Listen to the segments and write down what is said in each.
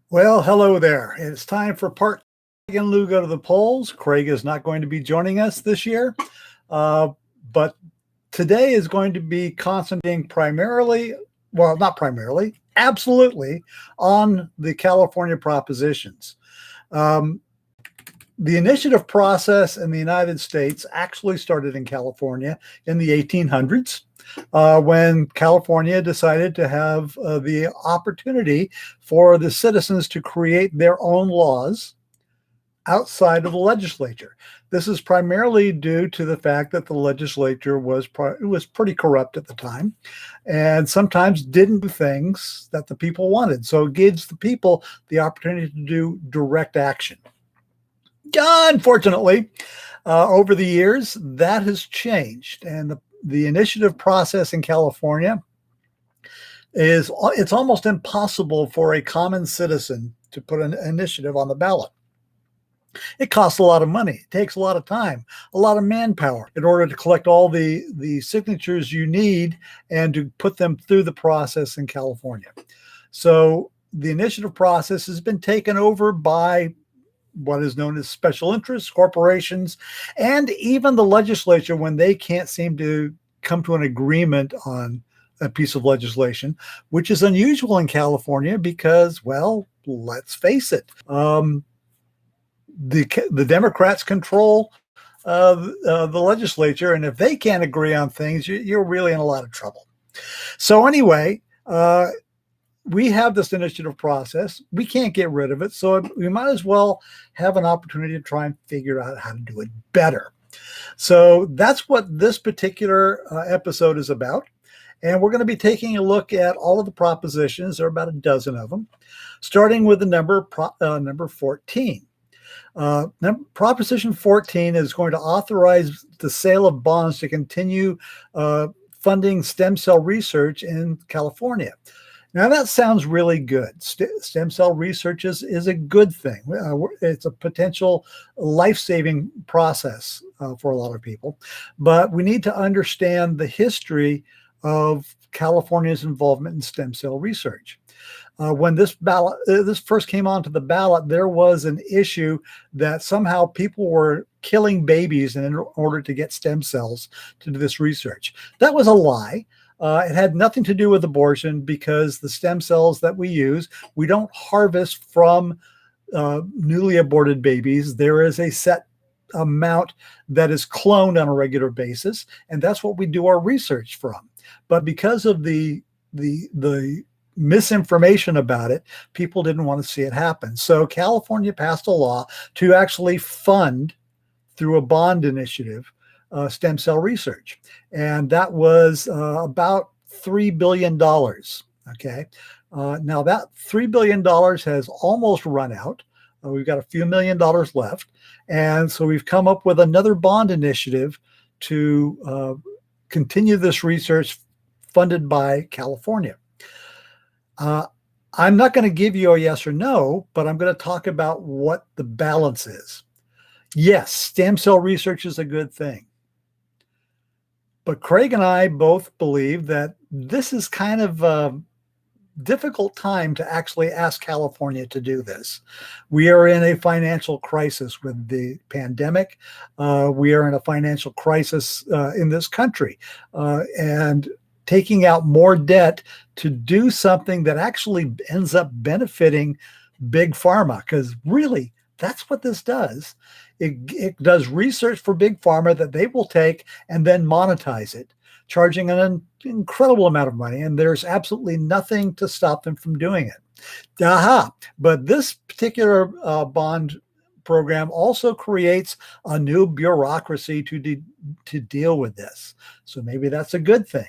Well, hello there. It's time for part Craig and Lou go to the polls. Craig is not going to be joining us this year, uh, but today is going to be concentrating primarily, well, not primarily, absolutely on the California propositions. Um, the initiative process in the United States actually started in California in the 1800s. When California decided to have the opportunity for the citizens to create their own laws outside of the legislature. This is primarily due to the fact that the legislature was pretty corrupt at the time, and sometimes didn't do things that the people wanted. So it gives the people the opportunity to do direct action. Unfortunately, over the years, that has changed, and the initiative process in California it's almost impossible for a common citizen to put an initiative on the ballot. It costs a lot of money. It takes a lot of time, a lot of manpower in order to collect all the signatures you need and to put them through the process in California. So the initiative process has been taken over by what is known as special interests, corporations, and even the legislature when they can't seem to come to an agreement on a piece of legislation, which is unusual in California because, well, let's face it, the Democrats control the legislature, and if they can't agree on things, you're really in a lot of trouble. So anyway, we have this initiative process. We can't get rid of it, so we might as well have an opportunity to try and figure out how to do it better. So that's what this particular episode is about. And we're going to be taking a look at all of the propositions. There are about a dozen of them, starting with the number 14. Proposition 14 is going to authorize the sale of bonds to continue funding stem cell research in California. Now, that sounds really good. Stem cell research is a good thing. It's a potential life-saving process for a lot of people. But we need to understand the history of California's involvement in stem cell research. When this first came onto the ballot, there was an issue that somehow people were killing babies in order to get stem cells to do this research. That was a lie. It had nothing to do with abortion because the stem cells that we use, we don't harvest from newly aborted babies. There is a set amount that is cloned on a regular basis, and that's what we do our research from. But because of the misinformation about it, people didn't want to see it happen. So California passed a law to actually fund, through a bond initiative, stem cell research. And that was about $3 billion. Okay. Now that $3 billion has almost run out. We've got a few $1,000,000 left. And so we've come up with another bond initiative to continue this research funded by California. I'm not going to give you a yes or no, but I'm going to talk about what the balance is. Yes, stem cell research is a good thing. But Craig and I both believe that this is kind of a difficult time to actually ask California to do this. We are in a financial crisis with the pandemic. We are in a financial crisis in this country. And taking out more debt to do something that actually ends up benefiting big pharma, because really, that's what this does. It does research for big pharma that they will take and then monetize it, charging an incredible amount of money, and there's absolutely nothing to stop them from doing it. Aha! But this particular bond program also creates a new bureaucracy to deal with this. So maybe that's a good thing.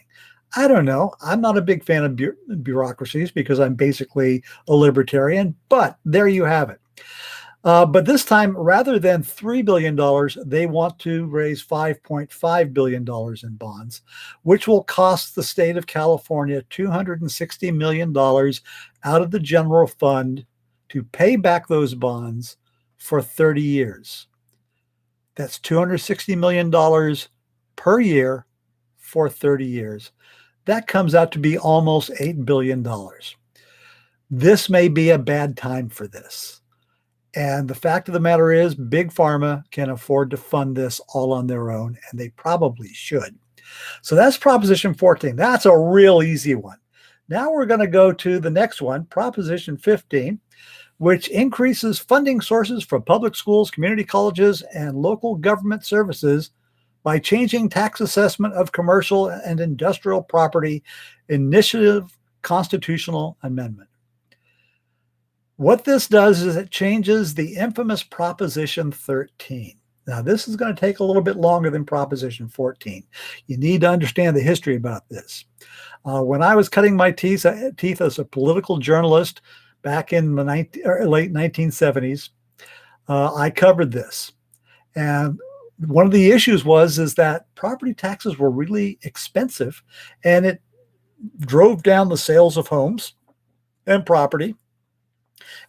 I don't know. I'm not a big fan of bureaucracies because I'm basically a libertarian, but there you have it. But this time, rather than $3 billion, they want to raise $5.5 billion in bonds, which will cost the state of California $260 million out of the general fund to pay back those bonds for 30 years. That's $260 million per year for 30 years. That comes out to be almost $8 billion. This may be a bad time for this. And the fact of the matter is, Big Pharma can afford to fund this all on their own, and they probably should. So that's Proposition 14. That's a real easy one. Now we're going to go to the next one, Proposition 15, which increases funding sources for public schools, community colleges, and local government services by changing tax assessment of commercial and industrial property initiative constitutional amendment. What this does is it changes the infamous Proposition 13. Now, this is going to take a little bit longer than Proposition 14. You need to understand the history about this. When I was cutting my teeth as a political journalist back in the late 1970s, I covered this. And one of the issues is that property taxes were really expensive, and it drove down the sales of homes and property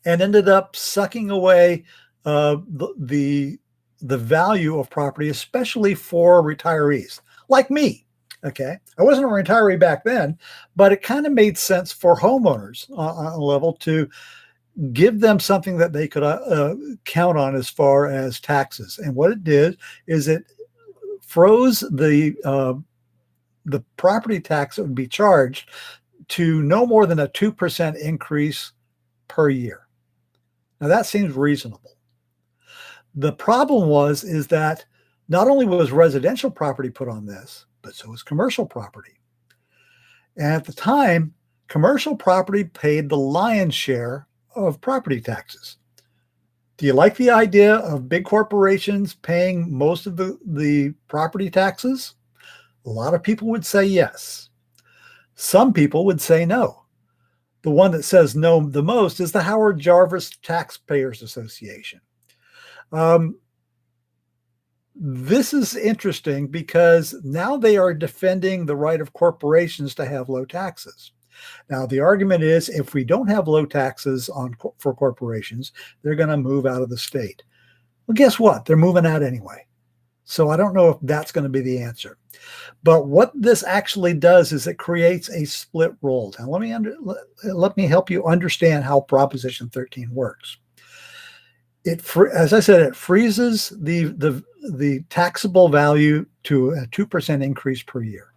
and ended up sucking away the value of property, especially for retirees like me. Okay, I wasn't a retiree back then, but it kind of made sense for homeowners on a level to give them something that they could count on as far as taxes. And what it did is it froze the property tax that would be charged to no more than a 2% increase per year. Now that seems reasonable. The problem is that not only was residential property put on this, but so was commercial property. And at the time, commercial property paid the lion's share of property taxes. Do you like the idea of big corporations paying most of the property taxes? A lot of people would say yes. Some people would say no. The one that says no the most is the Howard Jarvis Taxpayers Association. This is interesting because now they are defending the right of corporations to have low taxes. Now, the argument is if we don't have low taxes for corporations, they're going to move out of the state. Well, guess what? They're moving out anyway. So I don't know if that's going to be the answer. But what this actually does is it creates a split roll. Now, let me help you understand how Proposition 13 works. As I said, it freezes the taxable value to a 2% increase per year.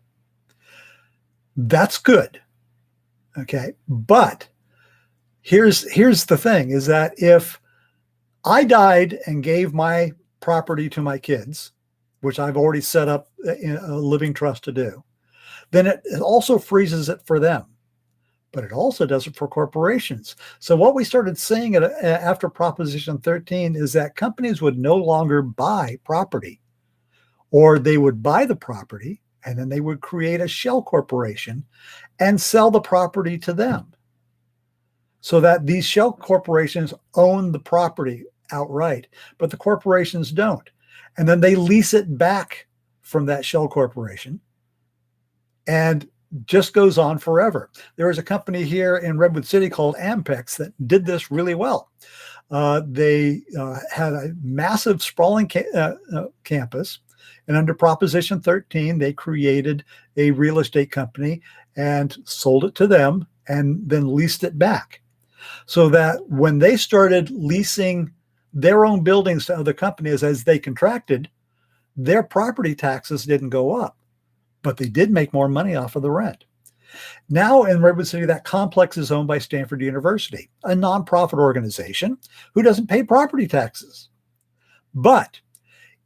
That's good. Okay. But here's the thing is that if I died and gave my property to my kids, which I've already set up in a living trust to do, then it also freezes it for them. But it also does it for corporations. So what we started seeing after Proposition 13 is that companies would no longer buy property, or they would buy the property and then they would create a shell corporation and sell the property to them, so that these shell corporations own the property outright, but the corporations don't. And then they lease it back from that shell corporation and just goes on forever. There was a company here in Redwood City called Ampex that did this really well. They had a massive sprawling campus, and under Proposition 13, they created a real estate company and sold it to them and then leased it back. So that when they started leasing their own buildings to other companies as they contracted, their property taxes didn't go up, but they did make more money off of the rent. Now in Redwood City, that complex is owned by Stanford University, a nonprofit organization who doesn't pay property taxes. But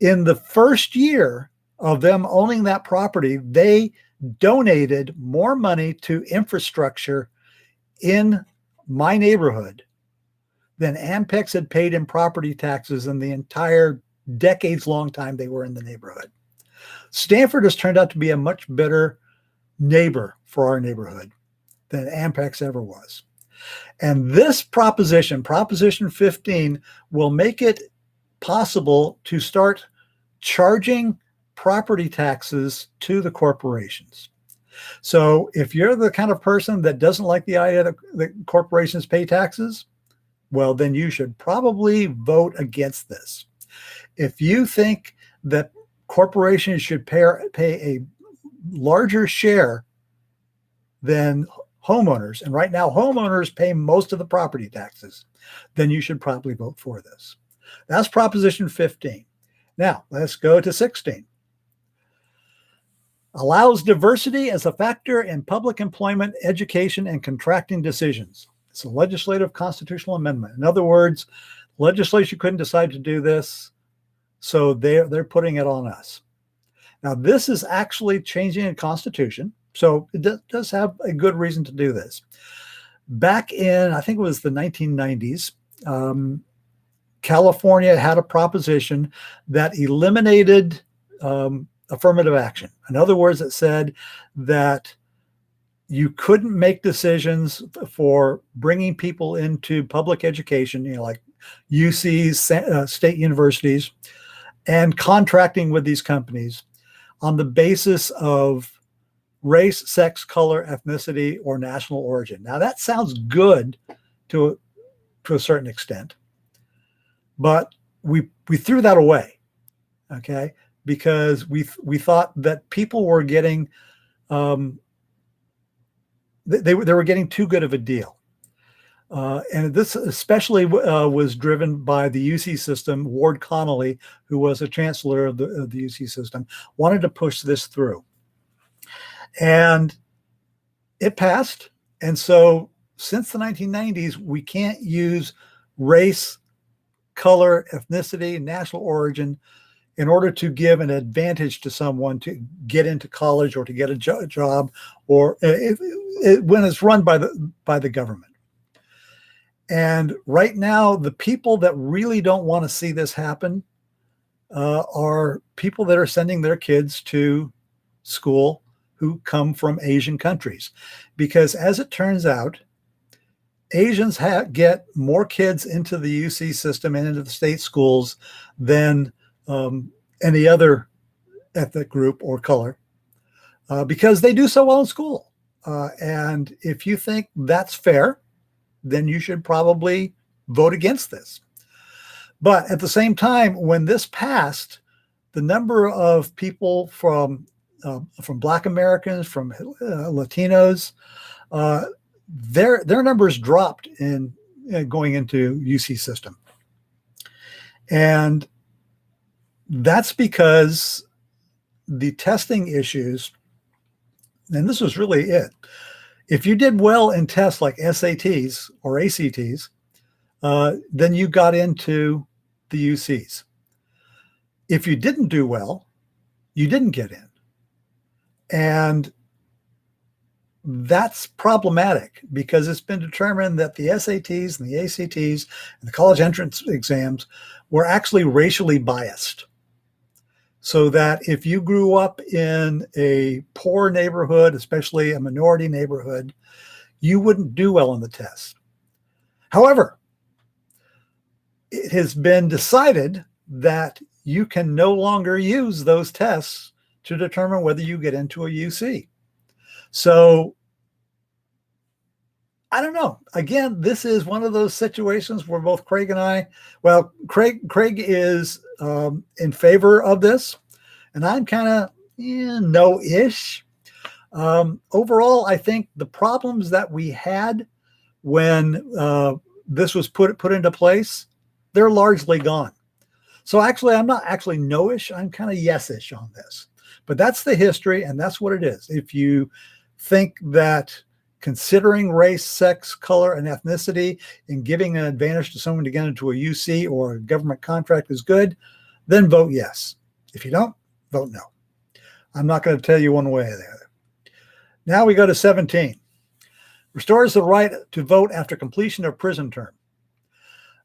in the first year of them owning that property, they donated more money to infrastructure in my neighborhood than Ampex had paid in property taxes in the entire decades-long time they were in the neighborhood. Stanford has turned out to be a much better neighbor for our neighborhood than Ampex ever was. And this Proposition 15, will make it possible to start charging property taxes to the corporations. So if you're the kind of person that doesn't like the idea that corporations pay taxes, well, then you should probably vote against this. If you think that corporations should pay a larger share than homeowners, and right now homeowners pay most of the property taxes, then you should probably vote for this. That's Proposition 15. Now, let's go to 16. Allows diversity as a factor in public employment, education, and contracting decisions. It's a legislative constitutional amendment. In other words, legislature couldn't decide to do this, so they're putting it on us. Now, this is actually changing a constitution, so it does have a good reason to do this. Back in, I think it was the 1990s, California had a proposition that eliminated affirmative action. In other words, it said that you couldn't make decisions for bringing people into public education, like UCs, state universities, and contracting with these companies on the basis of race, sex, color, ethnicity, or national origin. Now, that sounds good to a certain extent, but we threw that away, okay? Because we thought that people were getting they were getting too good of a deal, and this especially was driven by the UC system. Ward Connolly, who was a chancellor of the UC system, wanted to push this through, and it passed. And so, since the 1990s, we can't use race, color, ethnicity, national origin in order to give an advantage to someone to get into college or to get a job, or when it's run by the government. And right now, the people that really don't want to see this happen are people that are sending their kids to school who come from Asian countries. Because as it turns out, Asians get more kids into the UC system and into the state schools than any other ethnic group or color, because they do so well in school. And if you think that's fair, then you should probably vote against this. But at the same time, when this passed, the number of people from Black Americans, from Latinos, their numbers dropped in going into UC system. And that's because the testing issues, and this was really it. If you did well in tests like SATs or ACTs, then you got into the UCs. If you didn't do well, you didn't get in. And that's problematic because it's been determined that the SATs and the ACTs and the college entrance exams were actually racially biased. So that if you grew up in a poor neighborhood, especially a minority neighborhood, you wouldn't do well in the test. However, it has been decided that you can no longer use those tests to determine whether you get into a UC. So I don't know. Again, this is one of those situations where both Craig and I, well, Craig is in favor of this, and I'm kind of no-ish. Overall, I think the problems that we had when this was put into place, they're largely gone. So actually, I'm not actually no-ish. I'm kind of yes-ish on this. But that's the history, and that's what it is. If you think that considering race, sex, color, and ethnicity and giving an advantage to someone to get into a UC or a government contract is good, then vote yes. If you don't, vote no. I'm not going to tell you one way or the other. Now we go to 17. Restores the right to vote after completion of prison term.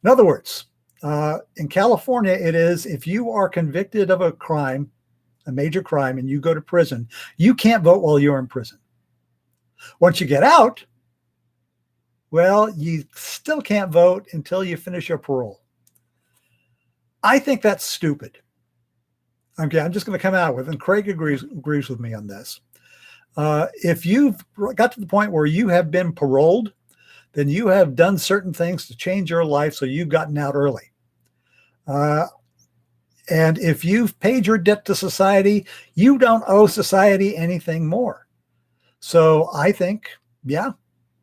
In other words, in California, it is if you are convicted of a crime, a major crime, and you go to prison, you can't vote while you're in prison. Once you get out, well, you still can't vote until you finish your parole. I think that's stupid. Okay, I'm just going to come out with, and Craig agrees with me on this. If you've got to the point where you have been paroled, then you have done certain things to change your life, so you've gotten out early. And if you've paid your debt to society, you don't owe society anything more. So I think, yeah,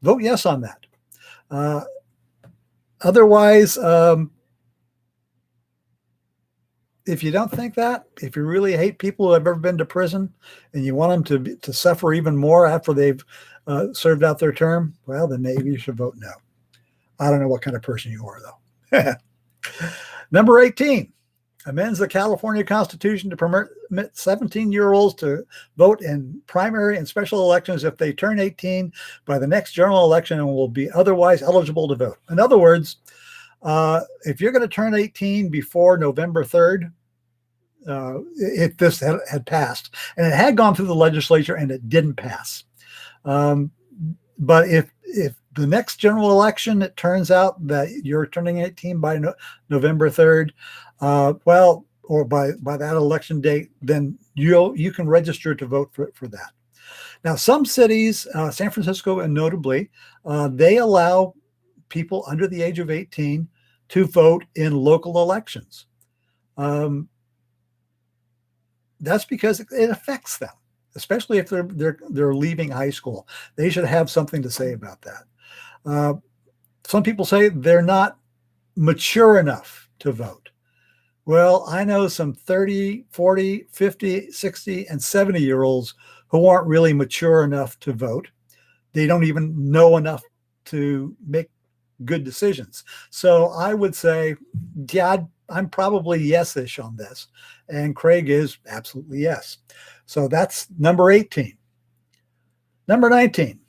Vote yes on that. Otherwise, if you don't think that, if you really hate people who have ever been to prison and you want them to suffer even more after they've served out their term, well, then maybe you should vote no. I don't know what kind of person you are, though. Number 18, amends the California Constitution to permit 17-year-olds to vote in primary and special elections if they turn 18 by the next general election and will be otherwise eligible to vote. In other words, if you're going to turn 18 before November 3rd, if this had passed, and it had gone through the legislature and it didn't pass. But if the next general election, it turns out that you're turning 18 by November 3rd, well, or by that election date, then you can register to vote for that. Now, some cities, San Francisco and notably, they allow people under the age of 18 to vote in local elections. That's because it affects them, especially if they're leaving high school. They should have something to say about that. Some people say they're not mature enough to vote. Well, I know some 30, 40, 50, 60, and 70-year-olds who aren't really mature enough to vote. They don't even know enough to make good decisions. So I would say, yeah, I'm probably yes-ish on this. And Craig is absolutely yes. So that's number 18. Number 19,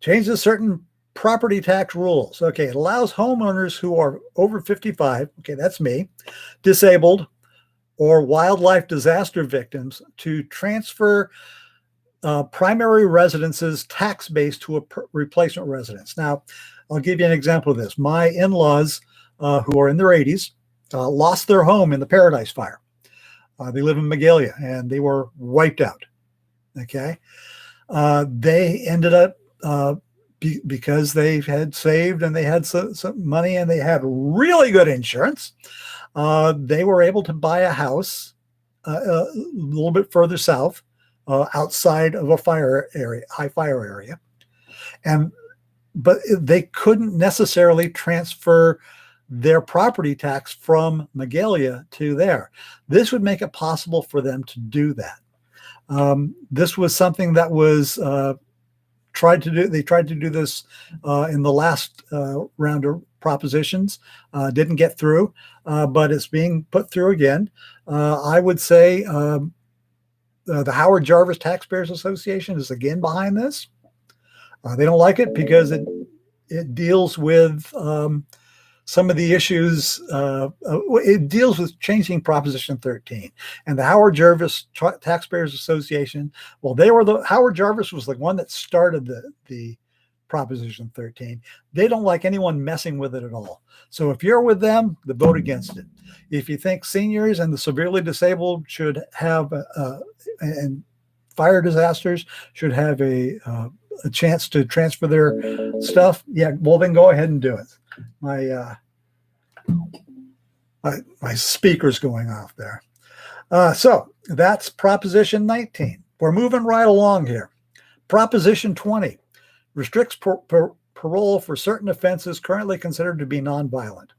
changes certain property tax rules. Okay, it allows homeowners who are over 55, okay, that's me, disabled, or wildlife disaster victims to transfer primary residences tax base to a replacement residence. Now, I'll give you an example of this. My in-laws, who are in their 80s, lost their home in the Paradise Fire. They live in Magalia, and they were wiped out. Okay, they ended up because they had saved and they had some money and they had really good insurance. They were able to buy a house a little bit further south, outside of a high fire area, but they couldn't necessarily transfer their property tax from Magalia to there. This would make it possible for them to do that. This was something that was tried to do. They tried to do this in the last round of propositions. Didn't get through, but it's being put through again. I would say the Howard Jarvis Taxpayers Association is again behind this. They don't like it because it deals with some of the issues. It deals with changing Proposition 13. And the Howard Jarvis Taxpayers Association, well, Howard Jarvis was the one that started the Proposition 13. They don't like anyone messing with it at all. So if you're with them, vote against it. If you think seniors and the severely disabled should have, and fire disasters should have a chance to transfer their stuff, yeah, well, then go ahead and do it. My speaker's going off there. So that's Proposition 19. We're moving right along here. Proposition 20 restricts parole for certain offenses currently considered to be nonviolent.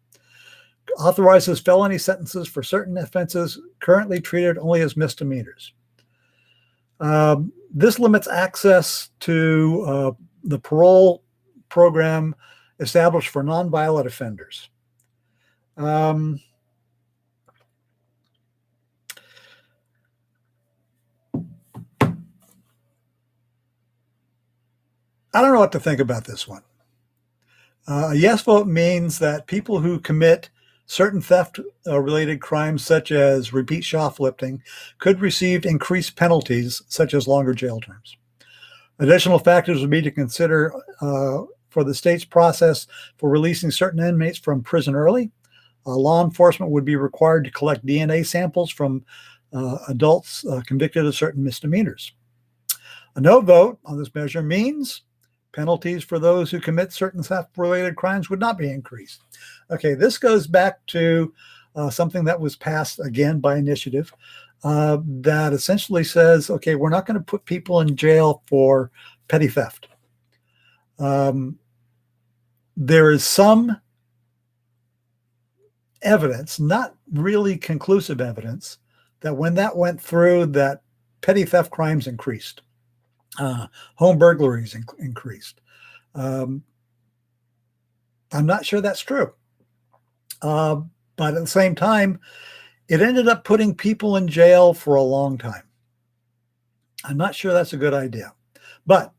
Authorizes felony sentences for certain offenses currently treated only as misdemeanors. This limits access to the parole program established for nonviolent offenders. I don't know what to think about this one. A yes vote means that people who commit certain theft-related crimes, such as repeat shoplifting, could receive increased penalties, such as longer jail terms. Additional factors would be to consider for the state's process for releasing certain inmates from prison early. Law enforcement would be required to collect DNA samples from adults convicted of certain misdemeanors. A no vote on this measure means penalties for those who commit certain theft-related crimes would not be increased. Okay, this goes back to something that was passed again by initiative that essentially says, okay, we're not going to put people in jail for petty theft. There is some evidence, not really conclusive evidence, that when that went through, that petty theft crimes increased, home burglaries increased. I'm not sure that's true. But at the same time, it ended up putting people in jail for a long time. I'm not sure that's a good idea. But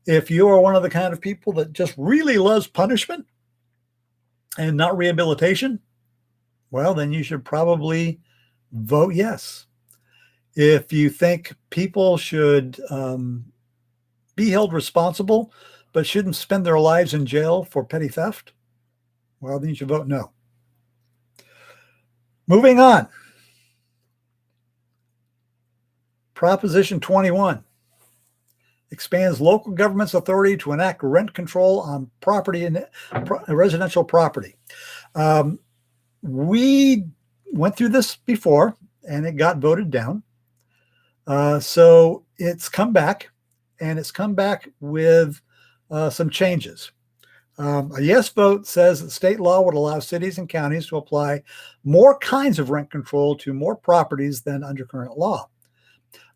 if you are one of the kind of people that just really loves punishment and not rehabilitation, well, then you should probably vote yes. If you think people should be held responsible but shouldn't spend their lives in jail for petty theft, well, then you should vote no. Moving on. Proposition 21 expands local government's authority to enact rent control on property and residential property. We went through this before and it got voted down. So it's come back, and it's come back with some changes. A yes vote says that state law would allow cities and counties to apply more kinds of rent control to more properties than under current law.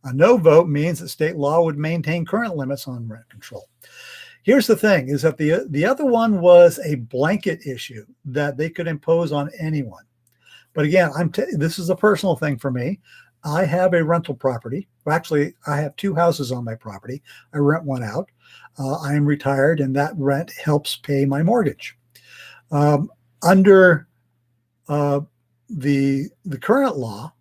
A no vote means that state law would maintain current limits on rent control. Here's the thing, is that the other one was a blanket issue that they could impose on anyone. But again, this is a personal thing for me. I have a rental property. Well, actually, I have two houses on my property. I rent one out. I am retired, and that rent helps pay my mortgage. Under the current law,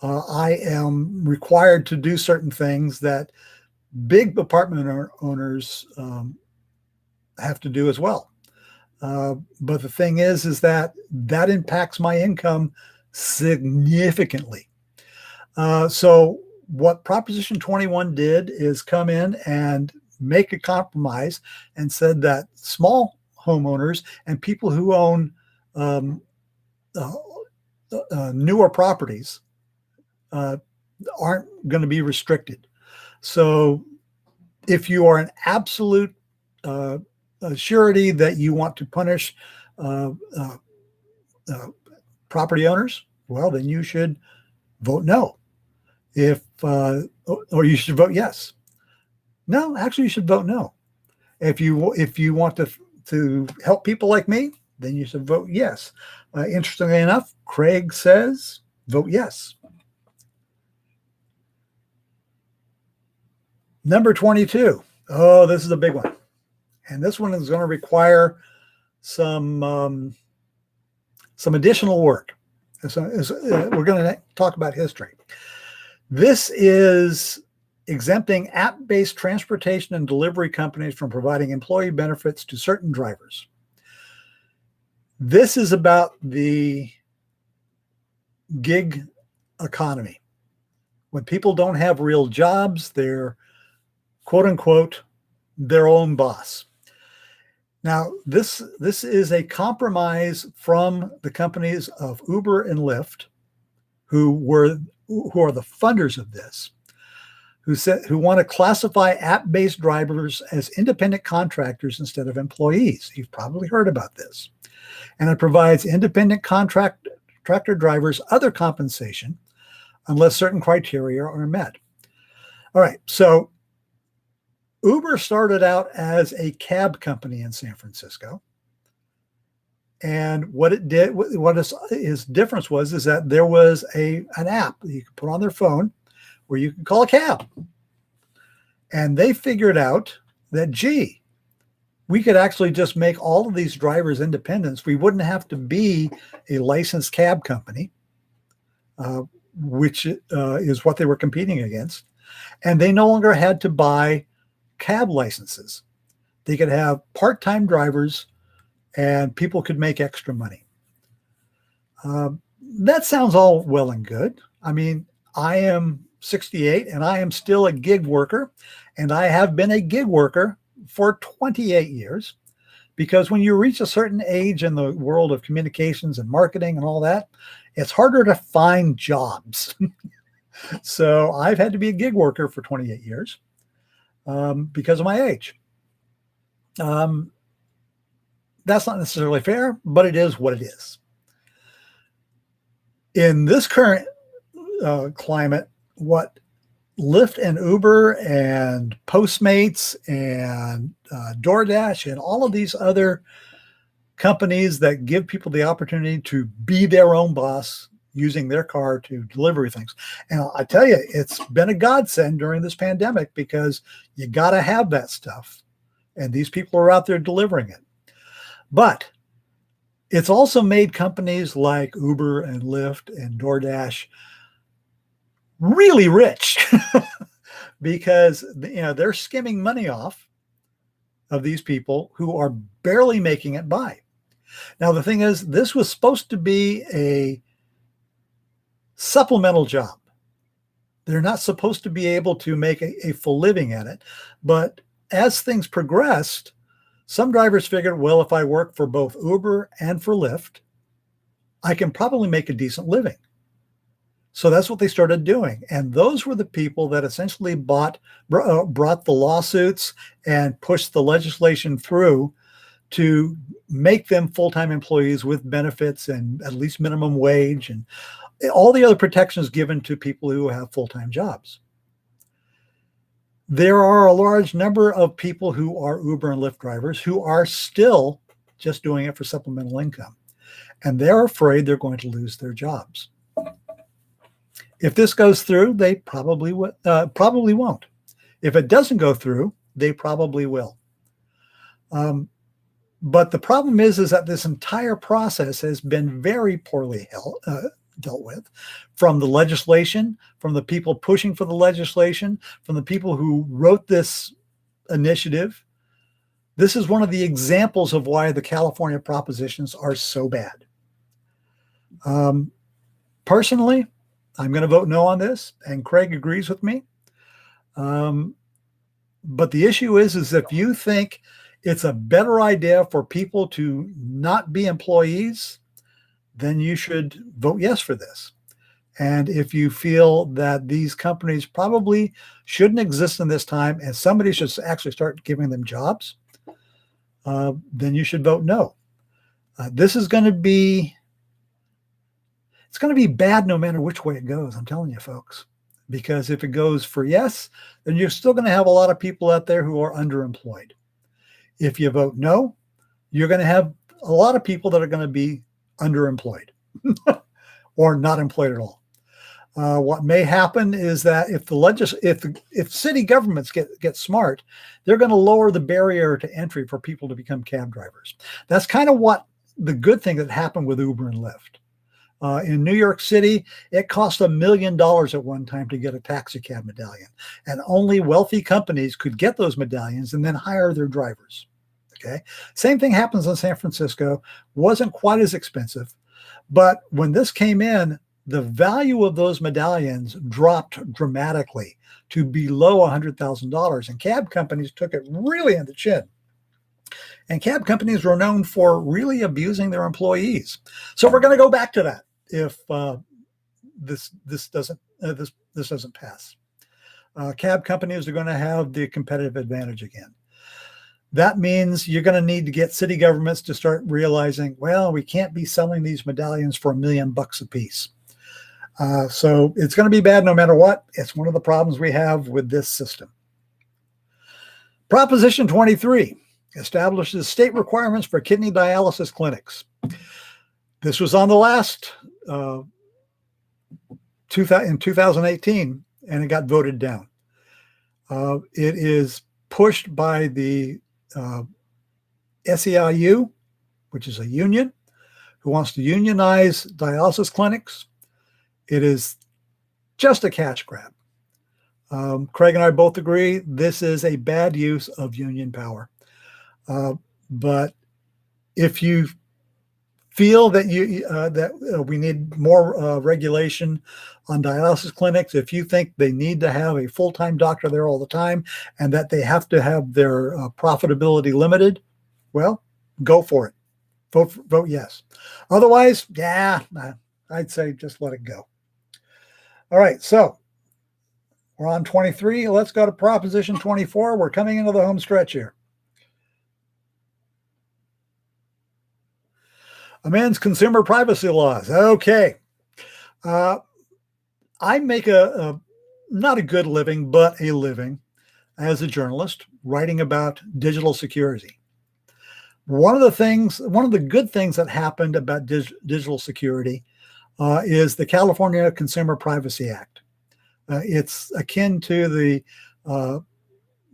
I am required to do certain things that big apartment owners have to do as well. But the thing is that impacts my income significantly. So what Proposition 21 did is come in and make a compromise and said that small homeowners and people who own newer properties aren't going to be restricted. So if you are an absolute surety that you want to punish property owners, well, then you should vote no. Or you should vote yes. No, actually, you should vote no. If you want to help people like me, then you should vote yes. Interestingly enough, Craig says vote yes. Number 22. Oh, this is a big one. And this one is going to require some additional work. We're going to talk about history. This is exempting app-based transportation and delivery companies from providing employee benefits to certain drivers. This is about the gig economy. When people don't have real jobs, they're quote unquote their own boss. Now, this is a compromise from the companies of Uber and Lyft, who are the funders of this, who want to classify app-based drivers as independent contractors instead of employees. You've probably heard about this. And it provides independent contractor drivers other compensation unless certain criteria are met. All right, so Uber started out as a cab company in San Francisco. And what it did, his difference was, is that there was an app that you could put on their phone where you could call a cab. And they figured out that, gee, we could actually just make all of these drivers independents. We wouldn't have to be a licensed cab company, which is what they were competing against. And they no longer had to buy cab licenses. They could have part-time drivers and people could make extra money. That sounds all well and good. I mean, I am 68 and I am still a gig worker, and I have been a gig worker for 28 years, because when you reach a certain age in the world of communications and marketing and all that, it's harder to find jobs. So I've had to be a gig worker for 28 years because of my age. Um, that's not necessarily fair, but it is what it is. In this current climate, what Lyft and Uber and Postmates and DoorDash and all of these other companies that give people the opportunity to be their own boss using their car to deliver things. And I tell you, it's been a godsend during this pandemic because you got to have that stuff. And these people are out there delivering it. But it's also made companies like Uber and Lyft and DoorDash really rich because they're skimming money off of these people who are barely making it by. Now, the thing is, this was supposed to be a supplemental job. They're not supposed to be able to make a full living at it. But as things progressed, some drivers figured, well, if I work for both Uber and for Lyft, I can probably make a decent living. So that's what they started doing. And those were the people that essentially brought the lawsuits and pushed the legislation through to make them full-time employees with benefits and at least minimum wage and all the other protections given to people who have full-time jobs. There are a large number of people who are Uber and Lyft drivers who are still just doing it for supplemental income. And they're afraid they're going to lose their jobs. If this goes through, they probably won't. If it doesn't go through, they probably will. But the problem is that this entire process has been very poorly dealt with, from the legislation, from the people pushing for the legislation, from the people who wrote this initiative. This is one of the examples of why the California propositions are so bad. Personally, I'm going to vote no on this, and Craig agrees with me. But the issue is if you think it's a better idea for people to not be employees, then you should vote yes for this. And if you feel that these companies probably shouldn't exist in this time and somebody should actually start giving them jobs, then you should vote no. This is going to be bad no matter which way it goes. I'm telling you, folks, because if it goes for yes, then you're still going to have a lot of people out there who are underemployed. If you vote no, you're going to have a lot of people that are going to be underemployed or not employed at all. What may happen is that if city governments get smart, they're going to lower the barrier to entry for people to become cab drivers. That's kind of what the good thing that happened with Uber and Lyft. In New York City, it cost $1 million at one time to get a taxi cab medallion, and only wealthy companies could get those medallions and then hire their drivers. Okay, same thing happens in San Francisco. Wasn't quite as expensive, but when this came in, the value of those medallions dropped dramatically to below $100,000, and cab companies took it really in the chin. And cab companies were known for really abusing their employees. So we're going to go back to that if this doesn't pass. Cab companies are going to have the competitive advantage again. That means you're going to need to get city governments to start realizing, well, we can't be selling these medallions for $1 million a piece. So it's going to be bad no matter what. It's one of the problems we have with this system. Proposition 23 establishes state requirements for kidney dialysis clinics. This was on the last in 2018, and it got voted down. It is pushed by the SEIU, which is a union, who wants to unionize dialysis clinics. It is just a cash grab. Craig and I both agree this is a bad use of union power. But if you feel that we need more regulation on dialysis clinics, if you think they need to have a full-time doctor there all the time and that they have to have their profitability limited, well, go for it. Vote yes. Otherwise, yeah, I'd say just let it go. All right, so we're on 23. Let's go to Proposition 24. We're coming into the home stretch here. amends consumer privacy laws. Okay. Uh, I make a not a good living, but a living as a journalist writing about digital security. One of the good things that happened about digital security is the California Consumer Privacy Act. It's akin to the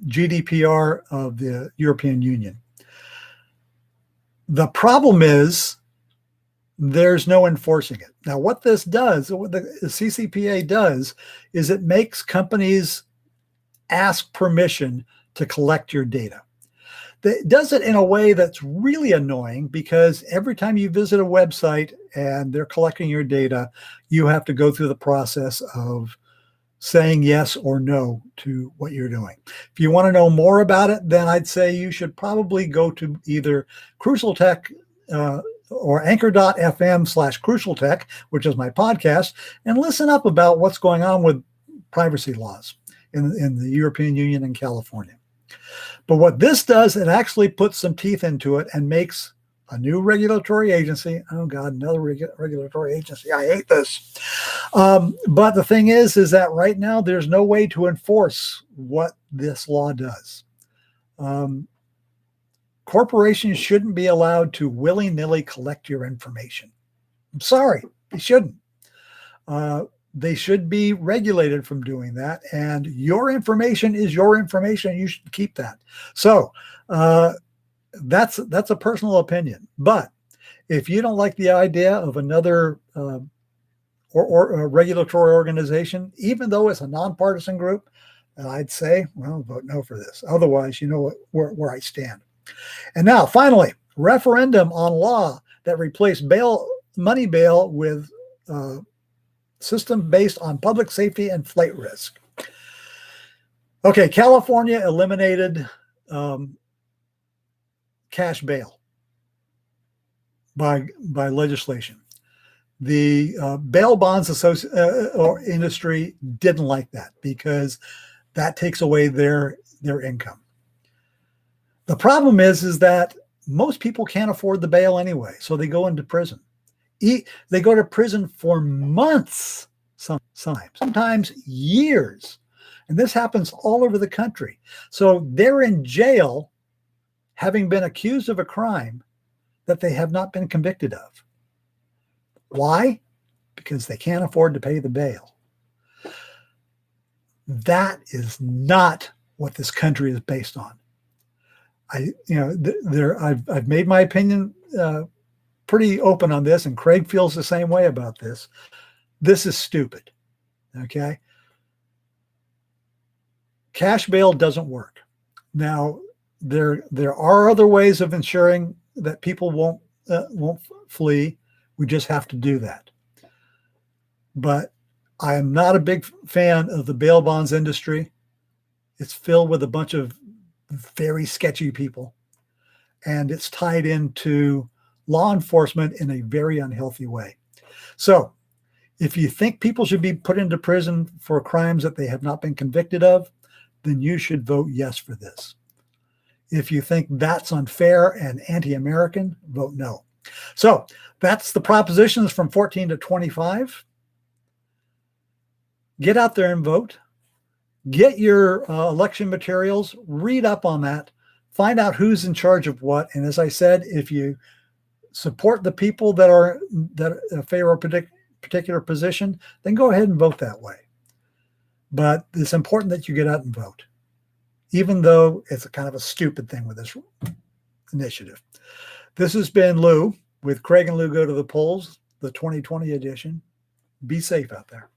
GDPR of the European Union. The problem is there's no enforcing it. Now, what this does, what the CCPA does, is it makes companies ask permission to collect your data. It does it in a way that's really annoying because every time you visit a website and they're collecting your data, you have to go through the process of saying yes or no to what you're doing. If you want to know more about it, then I'd say you should probably go to either Crucial Tech or anchor.fm/Crucial Tech, which is my podcast, and listen up about what's going on with privacy laws in the European Union and California. But what this does, it actually puts some teeth into it and makes a new regulatory agency. Oh God, another regulatory agency. I hate this. But the thing is that right now there's no way to enforce what this law does. Corporations shouldn't be allowed to willy-nilly collect your information. I'm sorry, they shouldn't. They should be regulated from doing that. And your information is your information. You should keep that. So that's a personal opinion. But if you don't like the idea of another or a regulatory organization, even though it's a nonpartisan group, I'd say, well, vote no for this. Otherwise, you know where I stand. And now, finally, referendum on law that replaced money bail with system based on public safety and flight risk. Okay, California eliminated cash bail by legislation. The bail bonds or industry didn't like that because that takes away their income. The problem is that most people can't afford the bail anyway, so they go into prison. They go to prison for months, sometimes years. And this happens all over the country. So they're in jail having been accused of a crime that they have not been convicted of. Why? Because they can't afford to pay the bail. That is not what this country is based on. I've made my opinion pretty open on this, and Craig feels the same way about this. This is stupid. Okay. Cash bail doesn't work. Now, there are other ways of ensuring that people won't flee. We just have to do that. But I am not a big fan of the bail bonds industry. It's filled with a bunch of very sketchy people, and it's tied into law enforcement in a very unhealthy way. So if you think people should be put into prison for crimes that they have not been convicted of, then you should vote yes for this. If you think that's unfair and anti-American, vote no. So that's the propositions from 14 to 25. Get out there and vote. Get your election materials, read up on that, find out who's in charge of what. And as I said, if you support the people that favor a particular position, then go ahead and vote that way. But it's important that you get out and vote, even though it's a kind of a stupid thing with this initiative. This has been Lou with Craig and Lou Go to the Polls, the 2020 edition. Be safe out there.